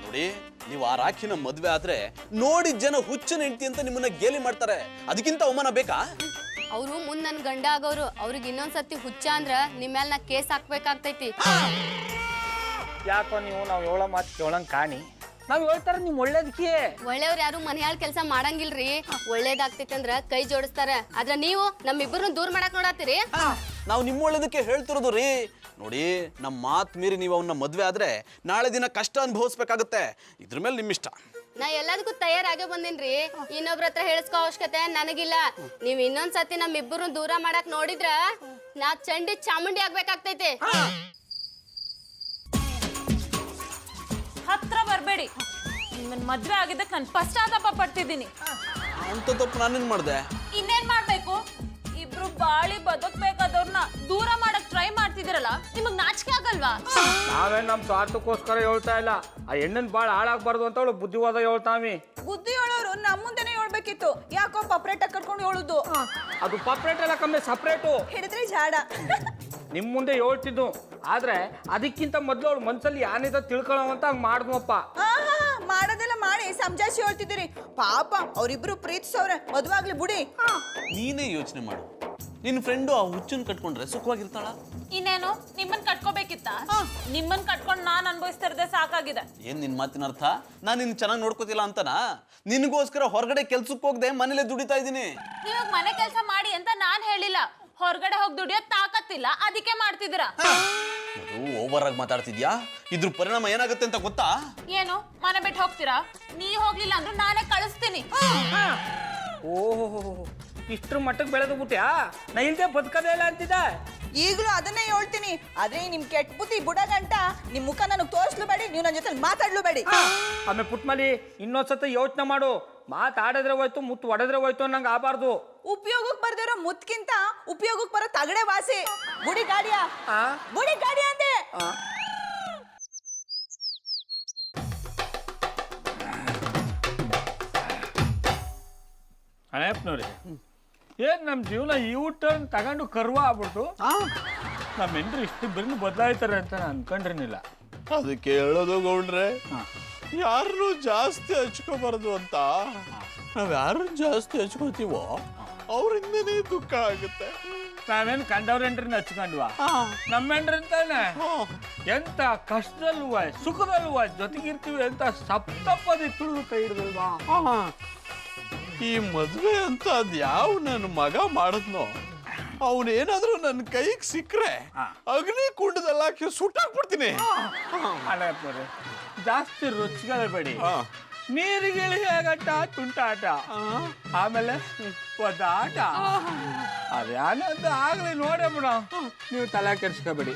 ನೋಡಿ, ನೀವು ಆ ರಾಖಿನ ಮದ್ವೆ ಆದ್ರೆ ನೋಡಿ ಜನ ಹುಚ್ಚನ ಹೆಂಡತಿ ಅಂತ ನಿಮ್ಮನ್ನ ಗೇಲಿ ಮಾಡ್ತಾರೆ. ಅದಕ್ಕಿಂತ ಅವಮಾನ ಬೇಕಾ? ಅವ್ರು ಮುಂದ್ ನನ್ ಗಂಡ ಆಗೋರು. ಅವ್ರಿಗೆ ಇನ್ನೊಂದ್ಸತಿ ಹುಚ್ಚ ಅಂದ್ರ ನಿಮ್ ಮೇಲೆ ನಾ ಕೇಸ್ ಹಾಕ್ಬೇಕಾಗ್ತೈತಿ. ಯಾಕೋ ನೀವು ನಾವು ಹೇಳೋ ಮಾತು ಕೇಳಂಗ್ ಕಾಣಿ. ನಾವ್ ಹೇಳ್ತಾರ ನಿಮ್ ಒಳ್ಳೇದಕ್ಕೆ. ಒಳ್ಳೆಯವ್ರು ಯಾರು ಮನೆಯಾಳ ಕೆಲಸ ಮಾಡಂಗಿಲ್ರಿ. ಒಳ್ಳೇದಾಗ್ತೈತಿ ಅಂದ್ರ ಕೈ ಜೋಡಿಸ್ತಾರ. ಆದ್ರ ನೀವು ನಮ್ಮಿಬ್ಬರನ್ನ ದೂರ ಮಾಡಕ್ ನೋಡತ್ತೀರಿ. ನಾವು ನಿಮ್ಮ ಒಳ್ಳೇದಕ್ಕೆ ಹೇಳ್ತಿರೋದು ರೀ. ನೋಡಿ, ನಮ್ಮ ಮಾತು ಮೀರಿ ನೀವು ಅವನ್ನ ಮದ್ವೆ ಆದ್ರೆ ನಾಳೆ ದಿನ ಕಷ್ಟ ಅನುಭವಿಸ್ಬೇಕಾಗತ್ತೆ. ಇದ್ರ ಮೇಲೆ ನಿಮ್ಮಿಷ್ಟ. ನಾ ಎಲ್ಲದಕ್ಕೂ ತಯಾರಾಗೇ ಬಂದೇನ್ರಿ. ಇನ್ನೊಬ್ರ ಹತ್ರ ಹೇಳಿಸ್ಕೋ ಅವಶ್ಯಕತೆ ನನಗಿಲ್ಲ. ನೀವ್ ಇನ್ನೊಂದ್ಸತಿ ನಮ್ಮಿಬ್ಬರನ್ನ ದೂರ ಮಾಡಕ್ ನೋಡಿದ್ರ ನಾ ಚಂಡಿ ಚಾಮುಂಡಿ ಆಗ್ಬೇಕಾಗ್ತೈತಿ. ಹತ್ರ ಬರ್ಬೇಡಿ. ನಿಮ್ಮನ್ ಮದ್ವೆ ಆಗಿದ್ದಕ್ಕೆ ನಾನು ಪಶ್ಚಾತ್ತಾಪ ಪಡ್ತಿದ್ದೀನಿ. ಅಂತ ತಪ್ಪು ನಾನೇನ್ ಮಾಡ್ದೆ? ಇನ್ನೇನ್ ಮಾಡ್ಬೇಕು? ಇಬ್ರು ಬಾಳಿ ಬದುಕ್ಬೇಕಾದವ್ರನ್ನ ದೂರ ಮಾಡಕ್ ಟ್ರೈ ಮಾಡ್ತಿದಿರಲ್ಲ, ನಿಮಗ್ ನಾಚಿಕೆ ಆಗಲ್ವಾ? ನಾವೇನ್ ನಮ್ ಸ್ವಾರ್ಥಕ್ಕೋಸ್ಕರ ಹೇಳ್ತಾ ಇಲ್ಲ. ಆ ಹೆಣ್ಣನ್ ಬಾಳ ಹಾಳಾಗ್ಬಾರ್ದು ಅಂತ ಅವಳು ಬುದ್ಧಿವಾದ ಹೇಳ್ತಾವಿ. ಬುದ್ಧಿ ಹೇಳೋರು ನಮ್ಮ ಮುಂದೆನೆ ಹೇಳ್ಬೇಕಿತ್ತು. ಯಾಕೋ ಪಪ್ರೇಟ್ ಕರ್ಕೊಂಡು ಹೇಳುದು? ಅದು ಪಪ್ರೇಟ್ ಎಲ್ಲ ಕಮ್ಮಿ, ಸಪ್ರೇಟು. ಹಿಡಿದ್ರೆ ಜಾಡ. ನಿಮ್ ಮುಂದೆ ಹೇಳ್ತಿದ್ದು, ಆದ್ರೆ ಅದಕ್ಕಿಂತ ಮೊದ್ಲು ಅವ್ಳ ಮನ್ಸಲ್ಲಿ ಏನಿದೆ ತಿಳ್ಕೊಳ್ಳೋವಂತ ಹಂಗ್ ಮಾಡಿದ್ವಪ್ಪ. ಮಾಡೋದೆಲ್ಲ ಮಾಡಿ ಸಮಜಾಯಿಸಿ ಹೇಳ್ತಿದ್ದೀರಿ. ಪಾಪ ಅವರಿಬ್ರು ಪ್ರೀತಿಸವ್ರೆ, ಮದುವಾಗ್ಲಿ ಬುಡಿ. ನೀನೇ ಯೋಚನೆ ಮಾಡು. ನಿನ್ನ ಫ್ರೆಂಡು ಆ ಹುಚ್ಚನ್ ಕಟ್ಕೊಂಡ್ರೆ ಸುಖವಾಗಿರ್ತಾಳ? ಇನ್ನೇನು ನಿಮ್ಮನ್ ಕಟ್ಕೋಬೇಕಿತ್ತ? ನಿಮ್ಮನ್ ಕಟ್ಕೊಂಡ್ ನಾನ್ ಅನ್ಭವಿಸ್ತಾ ಇರೋದೇ ಸಾಕಾಗಿದೆ. ಏನ್ ನಿನ್ ಮಾತಿನ ಅರ್ಥ? ನಾನು ನಿನ್ ಚೆನ್ನಾಗಿ ನೋಡ್ಕೋತಿಲ್ಲ ಅಂತನಾ? ನಿನಗೋಸ್ಕರ ಹೊರಗಡೆ ಕೆಲ್ಸಕ್ಕೆ ಹೋಗದೆ ಮನೇಲೆ ದುಡಿತಾ ಇದ್ದೀನಿ. ನೀವಾಗ ಮನೆ ಕೆಲಸ ಮಾಡಿ ಅಂತ ನಾನ್ ಹೇಳಿಲ್ಲ. ಹೊರಗಡೆ ಹೋಗಿ ದುಡಿಯೋದ್ ತಾಕತ್ತಿಲ್ಲ, ಅದಕ್ಕೆ ಮಾಡ್ತಿದ್ದೀರಾ. ಓವರ್ ಆಗಿ ಮಾತಾಡ್ತಿದ್ಯಾ? ಇದ್ರ ಪರಿಣಾಮ ಏನಾಗುತ್ತೆ ಅಂತ ಗೊತ್ತಾ? ಏನು ಮನೆ ಬಿಟ್ಟು ಹೋಗ್ತೀರಾ? ನೀ ಹೋಗ್ಲಿಲ್ಲ ಅಂದ್ರೂ ನಾನೇ ಕಳಿಸ್ತೀನಿ. ಓಹೋ, ಇಷ್ಟ್ರ ಮಟ್ಟಕ್ಕೆ ಬೆಳೆದು ಬಿಟ್ಯಾ? ನಾ ಇಲ್ದೆ ಬದುಕದೇ ಇಲ್ಲ ಅಂತಿದ್ದೆ. ಈಗಲೂ ಅದನ್ನೇ ಹೇಳ್ತೀನಿ. ಆದ್ರೆ ನಿಮ್ ಕೆಟ್ಟ ಬುದ್ಧಿ ಬುಡಗಂಟ ನಿಮ್ ಮುಖ ನನಗೆ ತೋರಿಸ್ಲು ಬೇಡಿ, ನೀವು ನನ್ನ ಜೊತೆ ಮಾತಾಡ್ಲು ಬೇಡಿ. ಆಮೇಲೆ ಪುಟ್ಮಲಿ, ಇನ್ನೊಂದ್ಸತಿ ಯೋಚನೆ ಮಾಡು. ಮಾತಾಡಿದ್ರೆ ಹೋಯ್ತು, ಮುತ್ತು ಒಡೆದ್ರೆ ಹೋಯ್ತು ಅನ್ನಂಗೆ ಆಗಬಾರ್ದು. ಉಪಯೋಗಕ್ಕೆ ಬರ್ದಿರೋ ಮುತ್ಕಿಂತ ಉಪಯೋಗಕ್ಕೆ ಬರೋ ತಗಡೆ ವಾಸಿ. ಬುಡಿ ಗಾಡಿಯ ಬುಡಿ ಗಾಡಿ ಅಂದೆ. ಸಾಯಪ್ನವ್ರಿ ಏನ್ ನಮ್ಮ ಜೀವನ ಈ ಟರ್ನ್ ತಗೊಂಡು ಕರ್ವ ಆಗ್ಬಿಟ್ಟು ನಮ್ಮ ಹೆಂಡ್ರು ಇಷ್ಟು ಬೆನ್ನು ಬದಲಾಯ್ತಾರೆ ಅಂತ ನಾನು ಅನ್ಕೊಂಡಿರ್ಲಿಲ್ಲ. ಅದಕ್ಕೆ ಹೇಳೋದು ಗೌಡ್ರೆ, ಯಾರನ್ನು ಜಾಸ್ತಿ ಹಚ್ಕೋಬಾರ್ದು ಅಂತ. ನಾವ್ ಯಾರನ್ನು ಜಾಸ್ತಿ ಹಚ್ಕೋತೀವೋ ಅವ್ರಿಂದನೇ ದುಃಖ ಆಗುತ್ತೆ. ನಾವೇನು ಕಂಡವ್ರ ಹೆಂಡ್ರನ್ನ ಹಚ್ಕೊಂಡ್ವಾ? ನಮ್ಮ ಹೆಂಡ್ರಂತಾನೆ ಎಂತ ಕಷ್ಟದಲ್ವ ಸುಖದಲ್ವ ಜೊತೆಗಿರ್ತೀವಿ ಅಂತ ಸಪ್ತಪದಿ ತುಳಿದು ಕೈ ಹಿಡಿದಲ್ವಾ? ಈ ಮದ್ವೆ ಅಂತ ಅದ್ ಯಾವ ನನ್ನ ಮಗ ಮಾಡಿದ್ನೋ ಅವನೇನಾದ್ರೂ ನನ್ನ ಕೈಗೆ ಸಿಕ್ಕರೆ ಅಗ್ನಿ ಕುಂಡದಲ್ಲ ಸುಟ್ಟಾಕ್ಬಿಡ್ತೀನಿ. ಅಲ್ಲಪ್ಪವ್ರೆ, ಜಾಸ್ತಿ ರುಚಿಗಳಬೇಡಿ. ನೀರಿಗಿಳಿಯಾಗಟ್ಟ ತುಂಟಾಟ, ಆಮೇಲೆ ಒದ್ದಾಟ. ಅದ್ಯಾನಂತ ಆಗ್ಲಿ ನೋಡೇ ಬಿಡ, ನೀವು ತಲೆ ಕೆಡ್ಸ್ಕೋಬೇಡಿ.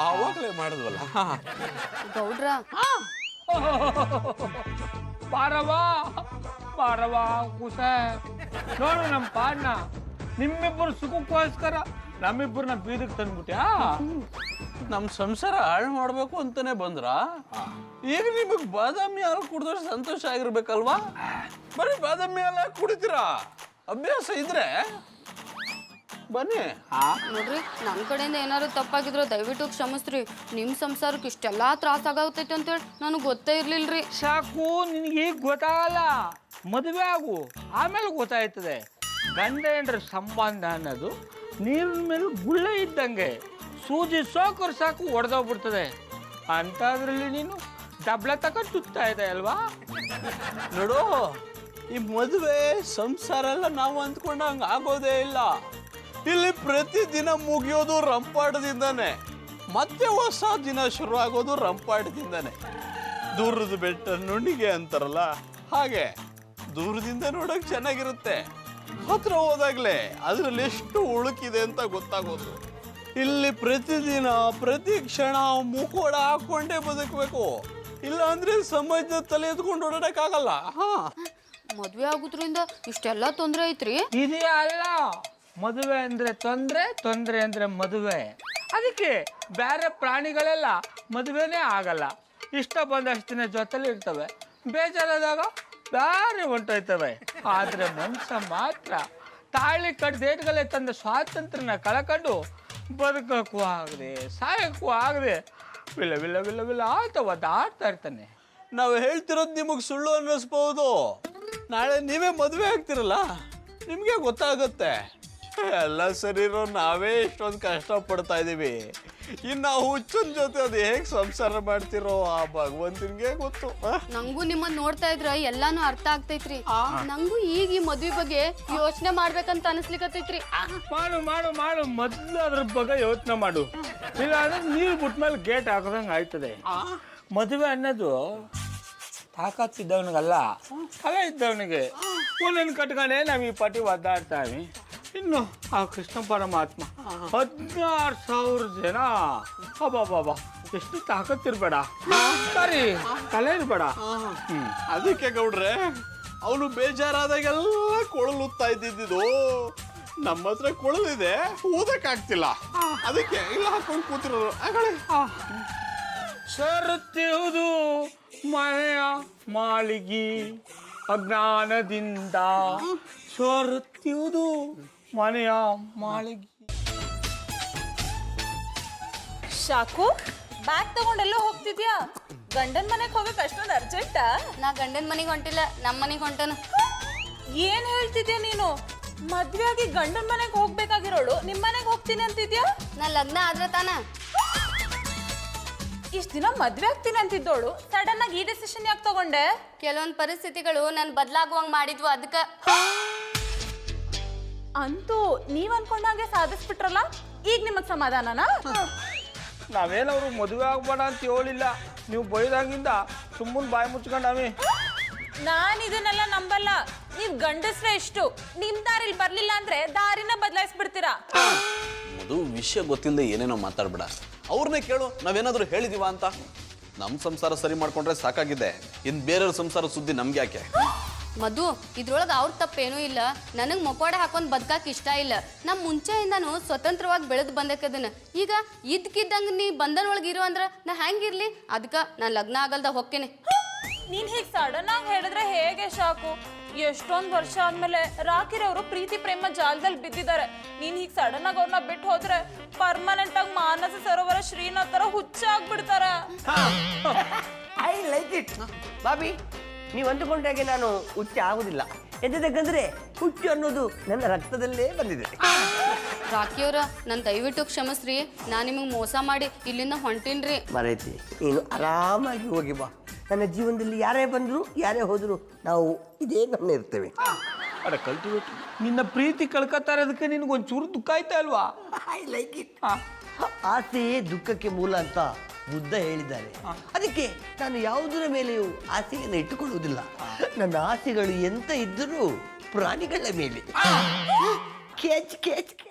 ಅವಾಗಲೇ ಮಾಡಿದ್ವಲ್ಲ. ಗೌಡ್ರ ಬಾರವಾ ಬಾರವಾ ಕುಸ ನೋಡು ನಮ್ಮ ಪಾಡ್ನ. ನಿಮ್ಮಿಬ್ಬರು ಸುಖಕ್ಕೋಸ್ಕರ ನಮ್ಮಿಬ್ಬರನ್ನ ಬೀದಕ್ಕೆ ತಂದ್ಬಿಟ್ಯಾ? ನಮ್ ಸಂಸಾರ ಹಾಳು ಮಾಡ್ಬೇಕು ಅಂತಾನೆ ಬಂದ್ರ? ಈಗ ನಿಮಗ್ ಬಾದಾಮಿ ಹಾಲು ಕುಡಿದ್ರೆ ಸಂತೋಷ ಆಗಿರ್ಬೇಕಲ್ವಾ? ಬರೀ ಬಾದಾಮಿ ಹಾಲು ಕುಡಿತೀರಾ? ಅಭ್ಯಾಸ ಇದ್ರೆ ಬನ್ನಿ. ನೋಡ್ರಿ, ನನ್ ಕಡೆಯಿಂದ ಏನಾದ್ರು ತಪ್ಪಾಗಿದ್ರು ದಯವಿಟ್ಟು ಕ್ಷಮಿಸ್ರಿ. ನಿಮ್ ಸಂಸಾರಕ್ಕೆ ಇಷ್ಟೆಲ್ಲಾ ತ್ರಾಸ ಆಗತೈತಿ ಅಂತೇಳಿ ನನಗೆ ಗೊತ್ತೇ ಇರ್ಲಿಲ್ರಿ. ಸಾಕು, ನಿನಗೆ ಈಗ ಗೊತ್ತಾಗಲ್ಲ. ಮದುವೆ ಆಗು, ಆಮೇಲೆ ಗೊತ್ತಾಯ್ತದೆ. ಗಂಡ ಹೆಂಡ್ರ ಸಂಬಂಧ ಅನ್ನೋದು ನೀರಿನ ಮೇಲೆ ಗುಳ್ಳೆ ಇದ್ದಂಗೆ. ಸೂಜಿ ಸೋಕರು ಸಾಕು ಒಡೆದೋಗ್ಬಿಡ್ತದೆ. ಅಂಥದ್ರಲ್ಲಿ ನೀನು ಡಬ್ಲ ತಗೊಂಡು ತುತ್ತಾ ಇದೆ ಅಲ್ವಾ? ನೋಡು, ಈ ಮದುವೆ ಸಂಸಾರ ಎಲ್ಲ ನಾವು ಅಂದ್ಕೊಂಡಂಗ ಆಗೋದೇ ಇಲ್ಲ. ಇಲ್ಲಿ ಪ್ರತಿದಿನ ಮುಗಿಯೋದು ರಂಪಾಟದಿಂದಾನೆ, ಮತ್ತೆ ಹೊಸ ದಿನ ಶುರು ಆಗೋದು ರಂಪಾಟದಿಂದಾನೆ. ದೂರದ ಬೆಟ್ಟ ನುಣ್ಣಿಗೆ ಅಂತಾರಲ್ಲ ಹಾಗೆ, ದೂರದಿಂದ ನೋಡಕ್ ಚೆನ್ನಾಗಿರುತ್ತೆ, ಹತ್ರ ಹೋದಾಗ್ಲೇ ಅದ್ರಲ್ಲಿ ಎಷ್ಟು ಉಳುಕಿದೆ ಅಂತ ಗೊತ್ತಾಗೋದು. ಇಲ್ಲಿ ಪ್ರತಿದಿನ ಪ್ರತಿ ಕ್ಷಣ ಮುಖೋಡ ಹಾಕೊಂಡೇ ಬದುಕಬೇಕು. ಇಲ್ಲ ಅಂದ್ರೆ ಸಮಾಜದ ತಲೆ ಎತ್ಕೊಂಡು ಓಡಾಡಕ್ಕಾಗಲ್ಲ. ಮದ್ವೆ ಆಗುದ್ರಿಂದ ಇಷ್ಟೆಲ್ಲಾ ತೊಂದ್ರೆ ಐತ್ರಿ. ಇದೆಯಾ ಅಲ್ಲ, ಮದುವೆ ಅಂದ್ರೆ ತೊಂದ್ರೆ, ತೊಂದ್ರೆ ಅಂದ್ರೆ ಮದುವೆ. ಅದಕ್ಕೆ ಬೇರೆ ಪ್ರಾಣಿಗಳೆಲ್ಲ ಮದುವೆನೇ ಆಗಲ್ಲ. ಇಷ್ಟ ಬಂದಷ್ಟು ದಿನ ಜೊತೆಲಿ ಇರ್ತವೆ, ಬೇಜಾರಾದಾಗ ಬೇರೆ ಹೊಂಟೋಯ್ತವೆ. ಆದ್ರೆ ಮನುಷ್ಯ ಮಾತ್ರ ತಾಳಿ ಕಡ್ದೇಟ್ಗಳೇ ತಂದ ಸ್ವಾತಂತ್ರ್ಯನ ಕಳ್ಕೊಂಡು ಬದುಕಕ್ಕೂ ಆಗದೆ ಸಾಯಕ್ಕೂ ಆಗದೆ ವಿಲ ವಿಲ ವಿಲ ವಿಲ ಅಂತ ಒದ್ದಾಡ್ತಾ ಇರ್ತಾನೆ. ನಾವು ಹೇಳ್ತಿರೋದು ನಿಮಗೆ ಸುಳ್ಳು ಅನ್ನಿಸ್ಬೋದು. ನಾಳೆ ನೀವೇ ಮದುವೆ ಆಗ್ತಿರಲ್ಲ, ನಿಮಗೆ ಗೊತ್ತಾಗುತ್ತೆ. ಎಲ್ಲ ಸರಿರೋ ನಾವೇ ಇಷ್ಟೊಂದು ಕಷ್ಟ ಪಡ್ತಾ ಇದ್ದೀವಿ. ಇನ್ನು ಹುಚ್ಚನ ಜೊತೆ ಅದು ಹೇಗೆ ಸಂಸಾರ ಮಾಡ್ತಿರೋ ಆ ಭಗವಂತನಿಗೆ ಗೊತ್ತು. ನಂಗೂ ನಿಮ್ಮನ್ನ ನೋಡ್ತಾ ಇದ್ರ ಎಲ್ಲಾನು ಅರ್ಥ ಆಗ್ತೈತ್ರಿ. ನಂಗೂ ಈಗ ಈ ಮದ್ವೆ ಬಗ್ಗೆ ಯೋಚನೆ ಮಾಡ್ಬೇಕಂತ ಅನಿಸ್ಲಿಕ್ಕತ್ತೈತ್ರಿ. ಮಾಡು ಮಾಡು ಮಾಡು, ಮೊದಲು ಅದ್ರ ಬಗ್ಗೆ ಯೋಚನೆ ಮಾಡು. ಇಲ್ಲ ಅಂದ್ರೆ ನೀರು ಬಿಟ್ಮೇಲೆ ಗೇಟ್ ಹಾಕೋದಂಗೆ ಆಯ್ತದೆ. ಮದುವೆ ಅನ್ನೋದು ತಾಕತ್ತಿದ್ದವನಿಗಲ್ಲ, ಕಲೆ ಇದ್ದವನಿಗೆ. ಒಂದೊಂದು ಕಟ್ಕೊಂಡೇ ನಾವು ಈ ಪಟ್ಟಿ ಒದ್ದಾಡ್ತಾವೆ. ಇನ್ನು ಆ ಕೃಷ್ಣ ಪರಮಾತ್ಮ 16,000 ಜನ, ಅಬ್ಬಾಬಾಬಾ, ಎಷ್ಟು ತಾಕತ್ತಿರ್ಬೇಡ, ಸರಿ ಕಲೆ ಇರ್ಬೇಡ. ಅದಕ್ಕೆ ಗೌಡ್ರೆ ಅವನು ಬೇಜಾರಾದಾಗೆಲ್ಲ ಕೊಳಲುತ್ತಾ ಇದ್ದಿದ್ದು. ನಮ್ಮ ಹತ್ರ ಕೊಳಲಿದೆ, ಊದಕ್ಕಾಗ್ತಿಲ್ಲ, ಅದಕ್ಕೆ ಇಲ್ಲ ಹಾಕೊಂಡು ಕೂತಿರೋರು. ಸರುತ್ತಿರುವುದು ಮನೆಯ ಮಾಳಿಗೆ ಅಜ್ಞಾನದಿಂದ, ಸರುತ್ತಿರುವುದು ಮನೆಯ ಮಾಳಿಗೆ. ಶಾಕು, ಬ್ಯಾಗ್ ತಗೊಂಡೆಲ್ಲೋ ಹೋಗ್ತಿದ್ಯಾ? ಗಂಡನ್ ಮನೆಗೆ ಹೋಗಕ್ ಅಷ್ಟೊಂದು ಅರ್ಜೆಂಟಾ? ನಾ ಗಂಡನ ಮನೆಗೆ ಹೊಂಟಿಲ್ಲ, ನಮ್ಮ ಮನೆಗೆ ಹೊಂಟನ. ಏನ್ ಹೇಳ್ತಿದ್ಯಾ ನೀನು? ಮದ್ವೆ ಆಗಿ ಗಂಡನ್ ಮನೆಗೆ ಹೋಗ್ಬೇಕಾಗಿರೋಳು ನಿಮ್ ಮನೆಗೆ ಹೋಗ್ತೀನಿ ಅಂತಿದ್ಯಾ? ನಾ ಲಗ್ನ ಆದ್ರೆ ತಾನ. ಇಷ್ಟ ದಿನ ಮದ್ವೆ ಆಗ್ತೀನಿ ಅಂತಿದ್ದೋಳು ಸಡನ್ ಆಗಿ ಈ ಡಿಸಿಷನ್ ಯಾಕೆ ತಗೊಂಡೆ? ಕೆಲವೊಂದು ಪರಿಸ್ಥಿತಿಗಳು ನನ್ ಬದಲಾಗುವಂಗ್ ಮಾಡಿದ್ವು, ಅದಕ್ಕ. ಅಂತೂ ನೀವ್ ಅನ್ಕೊಂಡಂಗೆ ಸಾಧಿಸ್ಬಿಟ್ರಲ್ಲ, ಈಗ ನಿಮಗ್ ಸಮಾಧಾನನಾ? ನಾವೇನವ್ರು ಮದುವೆ ಆಗ್ಬೇಡ ಅಂತ ಹೇಳಿಲ್ಲ, ನೀವು ಬೈದಾಗಿಂದ ಸುಮ್ಮನೆ ಬಾಯಿ ಮುಚ್ಕೊಂಡಾವಿ. ನಾನ್ ಇದನ್ನೆಲ್ಲ ನಂಬಲ್ಲ. ನೀವ್ ಗಂಡಸ್ರೆ ಎಷ್ಟು, ನಿಮ್ ದಾರಿಲಿ ಬರ್ಲಿಲ್ಲ ಅಂದ್ರೆ ದಾರಿನ ಬದಲಾಯಿಸ್ಬಿಡ್ತೀರಾ. ಅದು ವಿಷಯ ಗೊತ್ತಿಲ್ಲದೆ ಏನೇನೋ ಮಾತಾಡ್ಬೇಡ. ಅವ್ರನ್ನೇ ಕೇಳು, ನಾವೇನಾದ್ರೂ ಹೇಳಿದೀವ ಅಂತ. ನಮ್ಮ ಸಂಸಾರ ಸರಿ ಮಾಡ್ಕೊಂಡ್ರೆ ಸಾಕಾಗಿದೆ, ಇನ್ ಬೇರೆಯವ್ರ ಸಂಸಾರ ಸುದ್ದಿ ನಮ್ಗೆ ಯಾಕೆ? ಮಧು, ಇದ್ರೊಳಗೆ ಅವ್ರ ತಪ್ಪೇನೂ ಇಲ್ಲ. ನನಗೆ ಮೊಕೋಡ ಹಾಕೊಂಡು ಬದುಕಕ್ಕೆ ಇಷ್ಟ ಇಲ್ಲ. ನಮ್ಮ ಮುಂಚೆಯಿಂದಾನು ಸ್ವತಂತ್ರವಾಗಿ ಬೆಳೆದು ಬಂದಕ್ಕದನ್ನ. ಈಗ ಇದ್ಕಿದ್ದಂಗೆ ನೀ ಬಂಧನೊಳಗೆ ಇರೋ ಅಂದ್ರೆ ನಾ ಹೆಂಗಿರ್ಲಿ? ಅದಕ್ಕೆ ನಾನು ಲಗ್ನ ಆಗಲ್ದ ಹೋಗ್ತೇನೆ. ನೀನ್ ಹೀಗೆ ಸಡನ್ ಆಗಿ ಹೇಳಿದ್ರೆ ಹೇಗೆ ಶಾಕು? ಎಷ್ಟೊಂದ್ ವರ್ಷ ಆದ್ಮೇಲೆ ರಾಕಿರವರು ಪ್ರೀತಿ ಪ್ರೇಮ ಜಾಲದಲ್ಲಿ ಬಿದ್ದಿದ್ದಾರೆ. ನೀನ್ ಹೀಗ್ ಸಡನ್ ಆಗಿ ಅವ್ರನ್ನ ಬಿಟ್ಟು ಹೋದ್ರೆ ಪರ್ಮನೆಂಟ್ ಆಗಿ ಮಾನಸ ಸರೋವರ ಶ್ರೀನಾಥ್ ತರ ಹುಚ್ಚಾಗ್ಬಿಡ್ತಾರೆ. I like it Bobby. ನೀವು ಅಂದುಕೊಂಡಾಗೆ ನಾನು ಹುಚ್ಚ ಆಗುದಿಲ್ಲ. ಎಂತದಕ್ಕಂದ್ರೆ ಹುಚ್ಚು ಅನ್ನೋದು ನನ್ನ ರಕ್ತದಲ್ಲೇ ಬಂದಿದೆ. ರಾಕಿಯವ್ರ ನನ್ ದಯವಿಟ್ಟು ಕ್ಷಮಿಸ್ರಿ, ನಾನ್ ನಿಮಗ್ ಮೋಸ ಮಾಡಿ ಇಲ್ಲಿಂದ ಹೊಂಟೀನ್ರಿ. ಮರೈತಿ, ನೀನು ಆರಾಮಾಗಿ ಹೋಗಿ ಬಾ. ನನ್ನ ಜೀವನದಲ್ಲಿ ಯಾರೇ ಬಂದ್ರು ಯಾರೇ ಹೋದ್ರು ನಾವು ಇದೇ ನನ್ನ ಇರ್ತೇವೆ. ಅರೆ ಕಲ್ತಿರೋದು ನಿನ್ನ ಪ್ರೀತಿ ಕಳ್ಕೊತಾ ಇರೋದಕ್ಕೆ ನಿನಗೊಂಚೂರು ದುಃಖ ಆಯ್ತಾ ಅಲ್ವಾ? I like it. ಆಸೆಯೇ ದುಃಖಕ್ಕೆ ಮೂಲ ಅಂತ ಬುದ್ಧ ಹೇಳಿದ್ದಾರೆ. ಅದಕ್ಕೆ ನಾನು ಯಾವುದರ ಮೇಲೆಯೂ ಆಸೆಯನ್ನು ಇಟ್ಟುಕೊಳ್ಳುವುದಿಲ್ಲ. ನನ್ನ ಆಸೆಗಳು ಎಂತ ಇದ್ದರೂ ಪ್ರಾಣಿಗಳ ಮೇಲೆ. ಕೇಚ್ ಕೇಚ್